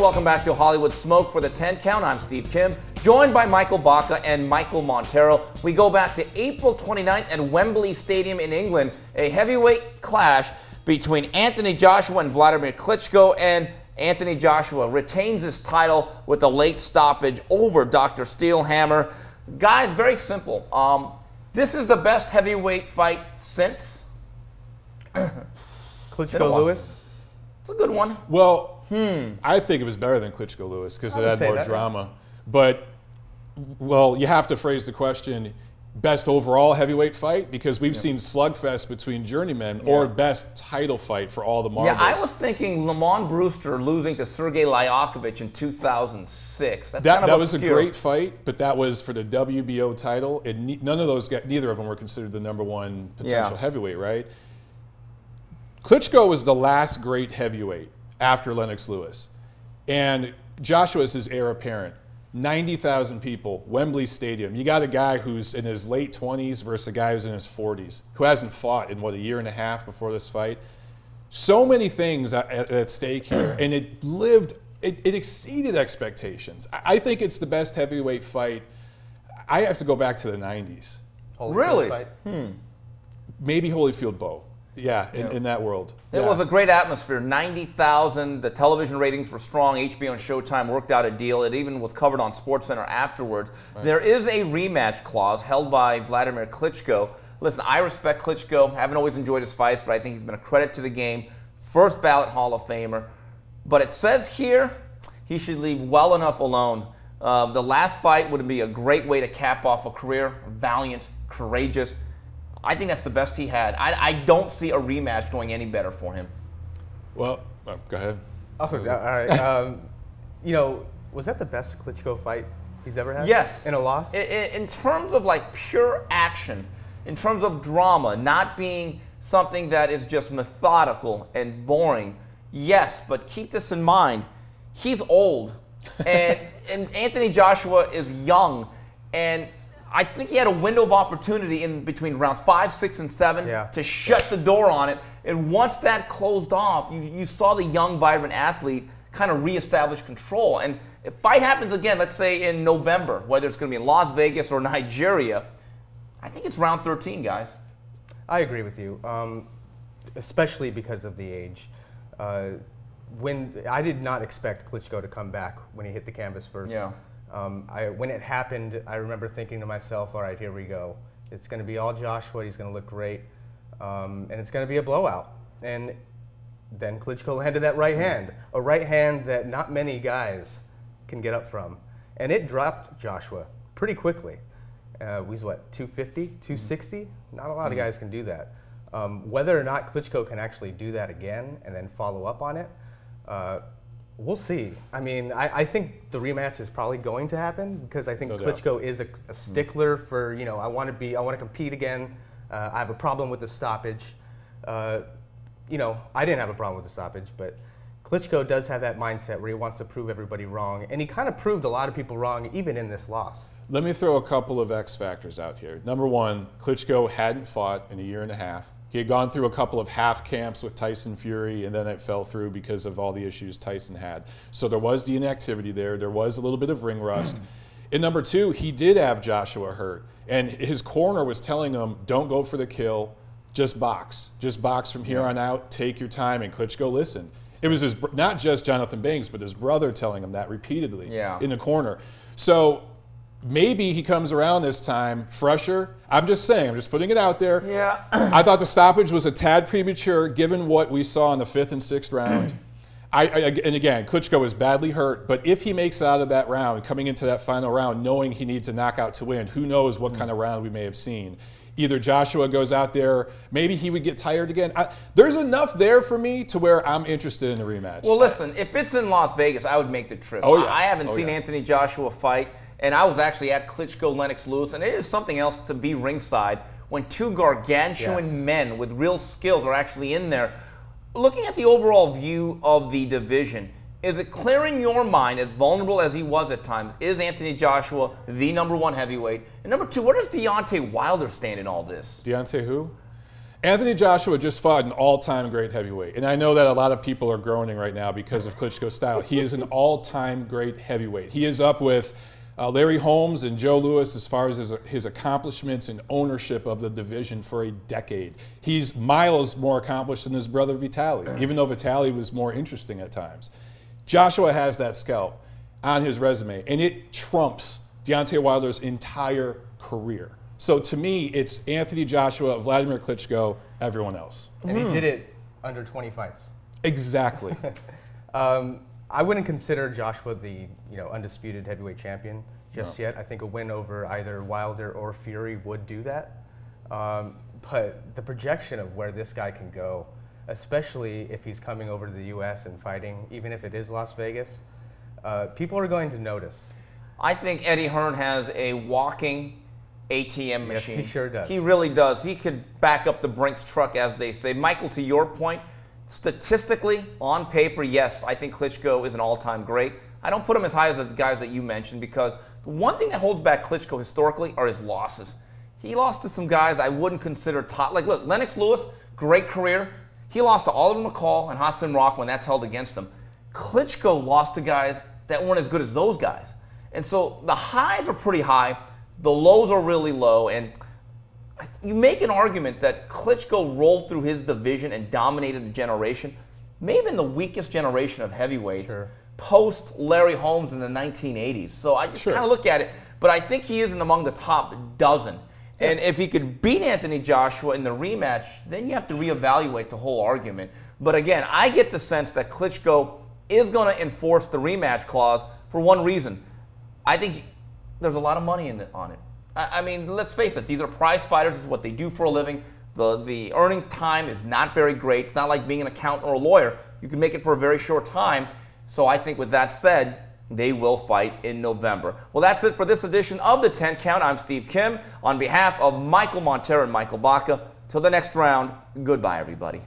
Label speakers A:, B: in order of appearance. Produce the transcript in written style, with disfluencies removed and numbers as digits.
A: welcome back to Hollywood Smoke for the 10 count. I'm Steve Kim, joined by Michael Baca and Michael Montero. We go back to April 29th at Wembley Stadium in England, a heavyweight clash between Anthony Joshua and Wladimir Klitschko, and Anthony Joshua retains his title with a late stoppage over Dr. Steelhammer. Guys, very simple. This is the best heavyweight fight since
B: Klitschko-Lewis?
A: It's a good one.
C: Well, I think it was better than Klitschko-Lewis because it had more drama. But, well, you have to phrase the question, best overall heavyweight fight? Because we've seen slugfest between journeymen or best title fight for all the marbles.
A: Yeah, I was thinking Lamont Brewster losing to Sergey Lyakovich in 2006. That's
C: that
A: kind of
C: was a great fight, but that was for the WBO title. None of those, neither of them were considered the #1 potential heavyweight, right? Klitschko was the last great heavyweight after Lennox Lewis. And Joshua is his heir apparent. 90,000 people, Wembley Stadium. You got a guy who's in his late 20s versus a guy who's in his 40s, who hasn't fought in, what, a year and a half before this fight. So many things at stake here, and it exceeded expectations. I think it's the best heavyweight fight. I have to go back to the 90s.
A: Really?
C: Maybe Holyfield Bow. Yeah, in that world.
A: It was a great atmosphere. 90,000. The television ratings were strong. HBO and Showtime worked out a deal. It even was covered on SportsCenter afterwards. Right. There is a rematch clause held by Wladimir Klitschko. Listen, I respect Klitschko. Haven't always enjoyed his fights, but I think he's been a credit to the game. First ballot Hall of Famer. But it says here he should leave well enough alone. The last fight would be a great way to cap off a career. Valiant, courageous. I think that's the best he had. I don't see a rematch going any better for him.
C: Well, go ahead.
B: Oh, all right. You know, was that the best Klitschko fight he's ever had?
A: Yes.
B: In a loss?
A: In terms of like pure action, in terms of drama, not being something that is just methodical and boring, yes, but keep this in mind. He's old, and Anthony Joshua is young, and I think he had a window of opportunity in between rounds 5, 6, and 7 to shut the door on it. And once that closed off, you saw the young, vibrant athlete kind of reestablish control. And if fight happens again, let's say in November, whether it's going to be in Las Vegas or Nigeria, I think it's round 13, guys.
B: I agree with you, especially because of the age. When I did not expect Klitschko to come back when he hit the canvas first.
A: Yeah.
B: When it happened, I remember thinking to myself, all right, here we go. It's going to be all Joshua. He's going to look great. And it's going to be a blowout. And then Klitschko landed that right hand, a right hand that not many guys can get up from. And it dropped Joshua pretty quickly. He's what, 250, 260? Not a lot of guys can do that. Whether or not Klitschko can actually do that again and then follow up on it, we'll see. I mean, I think the rematch is probably going to happen because I think Klitschko is a stickler for, you know, I want to compete again. I have a problem with the stoppage. You know, I didn't have a problem with the stoppage, but Klitschko does have that mindset where he wants to prove everybody wrong, and he kind of proved a lot of people wrong even in this loss.
C: Let me throw a couple of X factors out here. Number one, Klitschko hadn't fought in a year and a half. He had gone through a couple of half camps with Tyson Fury, and then it fell through because of all the issues Tyson had. So there was the inactivity there. There was a little bit of ring rust. And number two, he did have Joshua hurt. And his corner was telling him, don't go for the kill, just box. Just box from here on out, take your time. And Klitschko listened. It was not just Jonathan Banks, but his brother telling him that repeatedly in the corner. So maybe he comes around this time fresher. I'm just saying, I'm just putting it out there.
A: Yeah.
C: I thought the stoppage was a tad premature given what we saw in the 5th and 6th round. And again, Klitschko was badly hurt, but if he makes it out of that round, coming into that final round, knowing he needs a knockout to win, who knows what kind of round we may have seen. Either Joshua goes out there, maybe he would get tired again. There's enough there for me to where I'm interested in a rematch.
A: Well, listen, if it's in Las Vegas, I would make the trip.
C: Oh, yeah.
A: I haven't seen Anthony Joshua fight, and I was actually at Klitschko Lennox Lewis, and it is something else to be ringside when two gargantuan men with real skills are actually in there. Looking at the overall view of the division, is it clear in your mind, as vulnerable as he was at times, is Anthony Joshua the #1 heavyweight? And number two, where does Deontay Wilder stand in all this?
C: Deontay who? Anthony Joshua just fought an all-time great heavyweight. And I know that a lot of people are groaning right now because of Klitschko's style. He is an all-time great heavyweight. He is up with Larry Holmes and Joe Louis as far as his accomplishments and ownership of the division for a decade. He's miles more accomplished than his brother Vitaly, even though Vitaly was more interesting at times. Joshua has that scalp on his resume, and it trumps Deontay Wilder's entire career. So to me, it's Anthony Joshua, Wladimir Klitschko, everyone else.
B: And he did it under 20 fights.
C: Exactly.
B: I wouldn't consider Joshua the undisputed heavyweight champion just yet. I think a win over either Wilder or Fury would do that. But the projection of where this guy can go, especially if he's coming over to the U.S. and fighting, even if it is Las Vegas, people are going to notice.
A: I think Eddie Hearn has a walking ATM machine.
B: Yes, he sure does.
A: He really does. He could back up the Brinks truck, as they say. Michael, to your point, statistically, on paper, yes, I think Klitschko is an all-time great. I don't put him as high as the guys that you mentioned because the one thing that holds back Klitschko historically are his losses. He lost to some guys I wouldn't consider top. Like, look, Lennox Lewis, great career. He lost to Oliver McCall and Hassan Rockman. That's held against him. Klitschko lost to guys that weren't as good as those guys. And so the highs are pretty high. The lows are really low, and you make an argument that Klitschko rolled through his division and dominated a generation, maybe the weakest generation of heavyweights, post Larry Holmes in the 1980s. So I just kind of look at it, but I think he isn't among the top dozen. And if he could beat Anthony Joshua in the rematch, then you have to reevaluate the whole argument. But again, I get the sense that Klitschko is going to enforce the rematch clause for one reason. I think there's a lot of money on it. I mean, let's face it, these are prize fighters. This is what they do for a living. The earning time is not very great. It's not like being an accountant or a lawyer. You can make it for a very short time. So I think with that said, they will fight in November. Well, that's it for this edition of the 10 Count. I'm Steve Kim. On behalf of Michael Montero and Michael Baca, till the next round, goodbye, everybody.